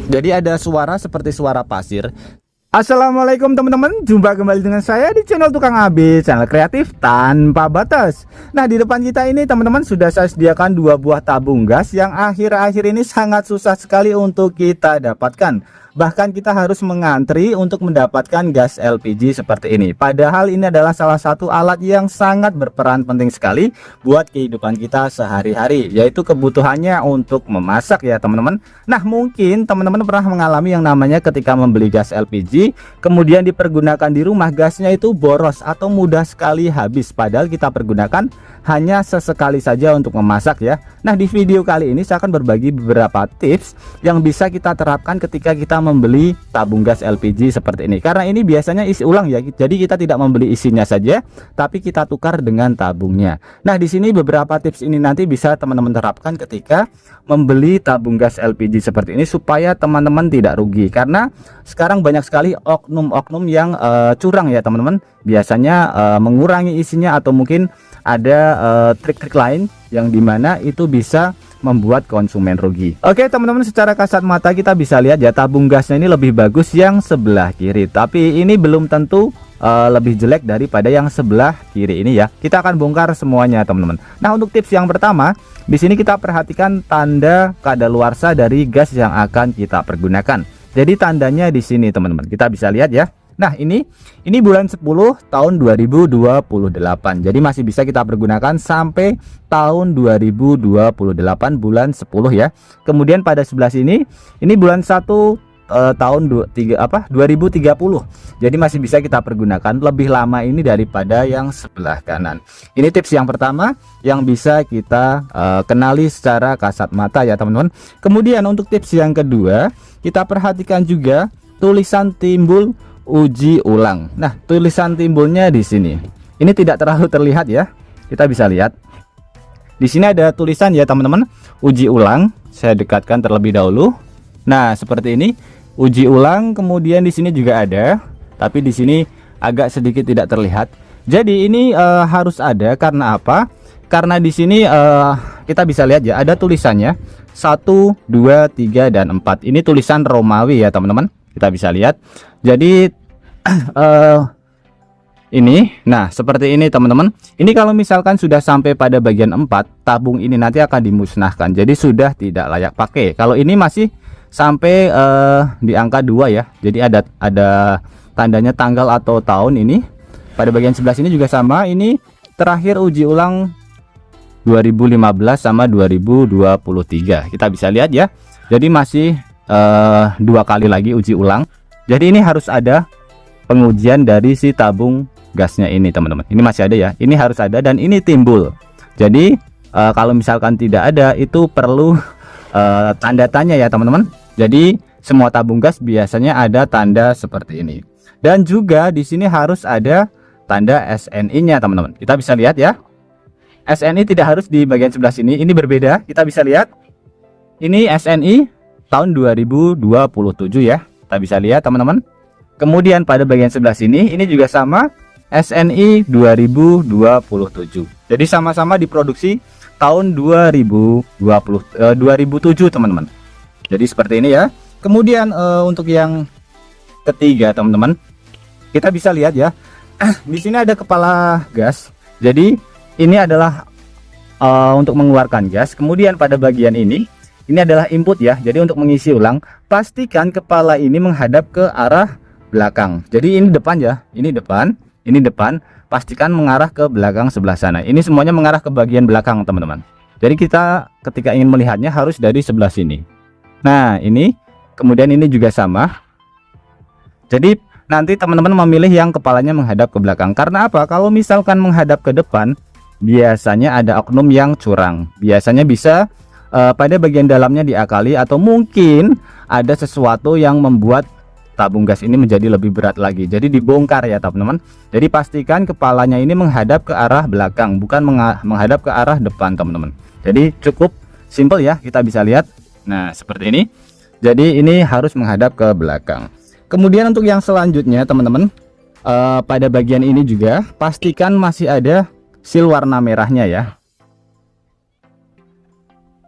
Jadi ada suara seperti suara pasir. Assalamualaikum teman-teman, jumpa kembali dengan saya di channel Tukang AB, channel kreatif tanpa batas. Nah, di depan kita ini teman-teman sudah saya sediakan 2 buah tabung gas yang akhir-akhir ini sangat susah sekali untuk kita dapatkan. Bahkan kita harus mengantri untuk mendapatkan gas LPG seperti ini. Padahal ini adalah salah satu alat yang sangat berperan penting sekali buat kehidupan kita sehari-hari, yaitu kebutuhannya untuk memasak ya teman-teman. Nah, mungkin teman-teman pernah mengalami yang namanya ketika membeli gas LPG, kemudian dipergunakan di rumah, gasnya itu boros atau mudah sekali habis, padahal kita pergunakan hanya sesekali saja untuk memasak ya. Nah, di video kali ini saya akan berbagi beberapa tips yang bisa kita terapkan ketika kita membeli tabung gas LPG seperti ini. Karena ini biasanya isi ulang ya. Jadi kita tidak membeli isinya saja, tapi kita tukar dengan tabungnya. Nah, di sini beberapa tips ini nanti bisa teman-teman terapkan ketika membeli tabung gas LPG seperti ini supaya teman-teman tidak rugi. Karena sekarang banyak sekali oknum-oknum yang curang ya teman-teman. Biasanya mengurangi isinya atau mungkin ada trik-trik lain yang dimana itu bisa membuat konsumen rugi. Oke teman-teman, secara kasat mata kita bisa lihat ya, tabung gasnya ini lebih bagus yang sebelah kiri, tapi ini belum tentu lebih jelek daripada yang sebelah kiri ini ya. Kita akan bongkar semuanya teman-teman. Nah, untuk tips yang pertama, di sini kita perhatikan tanda kadaluarsa dari gas yang akan kita pergunakan. Jadi tandanya di sini teman-teman, kita bisa lihat ya. Nah, ini bulan 10 tahun 2028. Jadi masih bisa kita pergunakan sampai tahun 2028 bulan 10 ya. Kemudian pada sebelah sini ini bulan 1 tahun 2030. Jadi masih bisa kita pergunakan lebih lama ini daripada yang sebelah kanan. Ini tips yang pertama yang bisa kita kenali secara kasat mata ya teman-teman. Kemudian untuk tips yang kedua, kita perhatikan juga tulisan timbul uji ulang. Nah, tulisan timbulnya di sini. Ini tidak terlalu terlihat ya. Kita bisa lihat. Di sini ada tulisan ya teman-teman, uji ulang. Saya dekatkan terlebih dahulu. Nah, seperti ini. Uji ulang, kemudian di sini juga ada, tapi di sini agak sedikit tidak terlihat. Jadi ini harus ada karena apa? Karena di sini kita bisa lihat ya, ada tulisannya 1, 2, 3 dan 4. Ini tulisan Romawi ya teman-teman. Kita bisa lihat. Jadi ini, nah seperti ini teman-teman. Ini kalau misalkan sudah sampai pada bagian 4, tabung ini nanti akan dimusnahkan. Jadi sudah tidak layak pakai. Kalau ini masih sampai di angka 2 ya. Jadi ada tandanya tanggal atau tahun ini. Pada bagian sebelah sini juga sama. Ini terakhir uji ulang 2015 sama 2023. Kita bisa lihat ya. Jadi masih 2 kali lagi uji ulang. Jadi ini harus ada pengujian dari si tabung gasnya ini teman-teman. Ini masih ada ya. Ini harus ada dan ini timbul. Jadi kalau misalkan tidak ada, itu perlu tanda tanya ya teman-teman. Jadi semua tabung gas biasanya ada tanda seperti ini. Dan juga di sini harus ada tanda SNI-nya teman-teman. Kita bisa lihat ya. SNI tidak harus di bagian sebelah sini. Ini berbeda. Kita bisa lihat. Ini SNI tahun 2027 ya. Kita bisa lihat teman-teman. Kemudian pada bagian sebelah sini ini juga sama, SNI 2027. Jadi sama-sama diproduksi tahun 2007 teman-teman. Jadi seperti ini ya. Kemudian untuk yang ketiga teman-teman, kita bisa lihat ya. Di sini ada kepala gas. Jadi ini adalah untuk mengeluarkan gas. Kemudian pada bagian ini adalah input ya. Jadi untuk mengisi ulang, pastikan kepala ini menghadap ke arah belakang. Jadi ini depan ya. Ini depan. Pastikan mengarah ke belakang sebelah sana. Ini semuanya mengarah ke bagian belakang teman-teman. Jadi kita ketika ingin melihatnya harus dari sebelah sini. Nah, ini kemudian ini juga sama. Jadi nanti teman-teman memilih yang kepalanya menghadap ke belakang. Karena apa? Kalau misalkan menghadap ke depan, biasanya ada oknum yang curang. Biasanya bisa pada bagian dalamnya diakali, atau mungkin ada sesuatu yang membuat tabung gas ini menjadi lebih berat lagi. Jadi dibongkar ya teman-teman. Jadi pastikan kepalanya ini menghadap ke arah belakang, bukan menghadap ke arah depan teman-teman. Jadi cukup simple ya, kita bisa lihat. Nah seperti ini. Jadi ini harus menghadap ke belakang. Kemudian untuk yang selanjutnya teman-teman, pada bagian ini juga pastikan masih ada seal warna merahnya ya.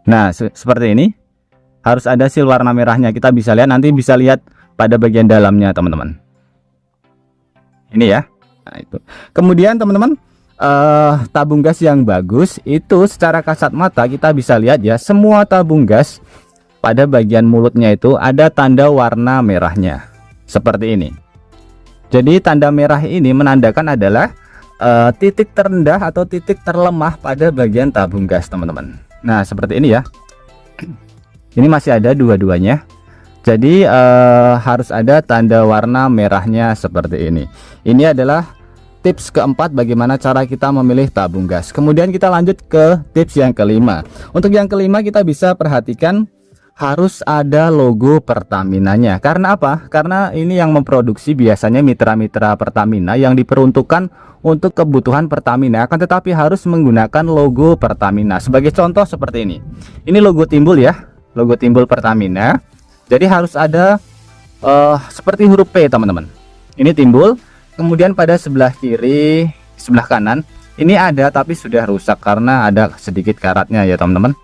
Nah seperti ini. harus ada seal warna merahnya. Kita bisa lihat, nanti bisa lihat pada bagian dalamnya teman-teman. Ini ya. Nah, itu. Kemudian teman-teman, tabung gas yang bagus itu secara kasat mata kita bisa lihat ya, semua tabung gas pada bagian mulutnya itu ada tanda warna merahnya seperti ini. Jadi tanda merah ini menandakan adalah titik terendah atau titik terlemah pada bagian tabung gas teman-teman. Nah seperti ini ya. Ini masih ada dua-duanya. Jadi harus ada tanda warna merahnya seperti ini. Ini adalah tips keempat bagaimana cara kita memilih tabung gas. Kemudian kita lanjut ke tips yang kelima. Untuk yang kelima kita bisa perhatikan harus ada logo Pertamina-nya. Karena apa? Karena ini yang memproduksi biasanya mitra-mitra Pertamina yang diperuntukkan untuk kebutuhan Pertamina, akan tetapi harus menggunakan logo Pertamina. Sebagai contoh seperti ini. Ini logo timbul ya, logo timbul Pertamina. Jadi harus ada seperti huruf P teman-teman. Ini timbul. Kemudian pada sebelah kiri, sebelah kanan ini ada tapi sudah rusak karena ada sedikit karatnya ya teman-teman.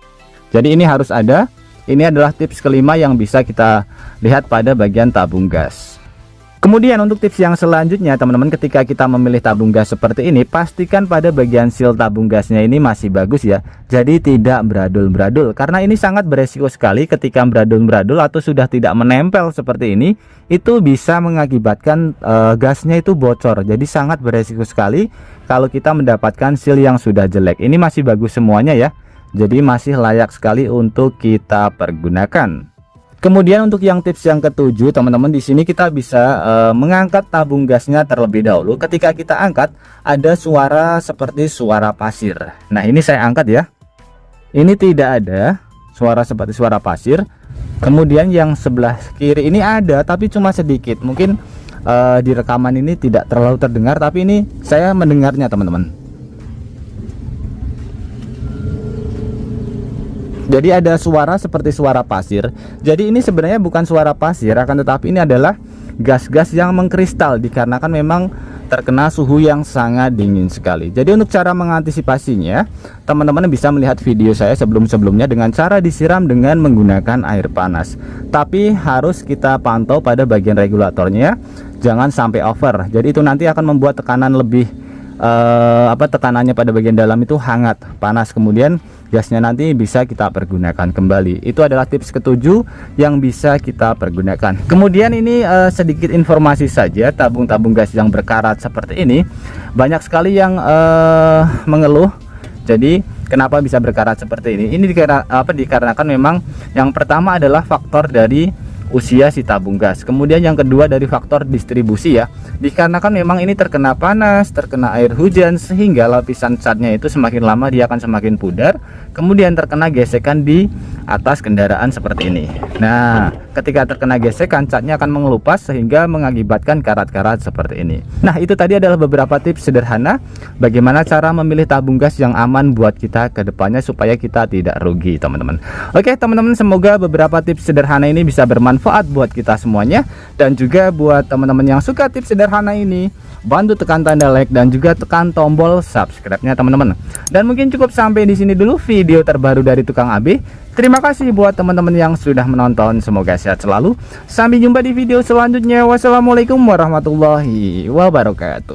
Jadi ini harus ada. Ini adalah tips kelima yang bisa kita lihat pada bagian tabung gas. Kemudian untuk tips yang selanjutnya teman-teman, ketika kita memilih tabung gas seperti ini, pastikan pada bagian seal tabung gasnya ini masih bagus ya. Jadi tidak beradul-beradul, karena ini sangat beresiko sekali ketika beradul-beradul atau sudah tidak menempel seperti ini, itu bisa mengakibatkan gasnya itu bocor. Jadi sangat beresiko sekali kalau kita mendapatkan seal yang sudah jelek. Ini masih bagus semuanya ya. Jadi masih layak sekali untuk kita pergunakan. Kemudian untuk yang tips yang ketujuh teman-teman, di sini kita bisa mengangkat tabung gasnya terlebih dahulu. Ketika kita angkat ada suara seperti suara pasir. Nah ini saya angkat ya. Ini tidak ada suara seperti suara pasir. Kemudian yang sebelah kiri ini ada tapi cuma sedikit. Mungkin di rekaman ini tidak terlalu terdengar, tapi ini saya mendengarnya teman-teman. Jadi ada suara seperti suara pasir. Jadi ini sebenarnya bukan suara pasir, akan tetapi ini adalah gas-gas yang mengkristal dikarenakan memang terkena suhu yang sangat dingin sekali. Jadi untuk cara mengantisipasinya, teman-teman bisa melihat video saya sebelum-sebelumnya dengan cara disiram dengan menggunakan air panas. Tapi harus kita pantau pada bagian regulatornya, jangan sampai over. Jadi itu nanti akan membuat tekanan lebih tekanannya pada bagian dalam itu hangat, panas, kemudian gasnya nanti bisa kita pergunakan kembali. Itu adalah tips ketujuh yang bisa kita pergunakan. Kemudian ini sedikit informasi saja, tabung-tabung gas yang berkarat seperti ini banyak sekali yang mengeluh. Jadi kenapa bisa berkarat seperti ini? Ini dikarenakan memang yang pertama adalah faktor dari usia si tabung gas. Kemudian yang kedua dari faktor distribusi ya. Dikarenakan memang ini terkena panas, terkena air hujan, sehingga lapisan catnya itu semakin lama dia akan semakin pudar. Kemudian terkena gesekan di atas kendaraan seperti ini. Nah, ketika terkena gesekan, catnya akan mengelupas sehingga mengakibatkan karat-karat seperti ini. Nah, itu tadi adalah beberapa tips sederhana bagaimana cara memilih tabung gas yang aman buat kita ke depannya supaya kita tidak rugi, teman-teman. Oke, teman-teman, semoga beberapa tips sederhana ini bisa bermanfaat buat kita semuanya, dan juga buat teman-teman yang suka tips sederhana ini, bantu tekan tanda like dan juga tekan tombol subscribe-nya teman-teman. Dan mungkin cukup sampai di sini dulu video terbaru dari Tukang AB. Terima kasih buat teman-teman yang sudah menonton, semoga sehat selalu. Sampai jumpa di video selanjutnya. Wassalamualaikum warahmatullahi wabarakatuh.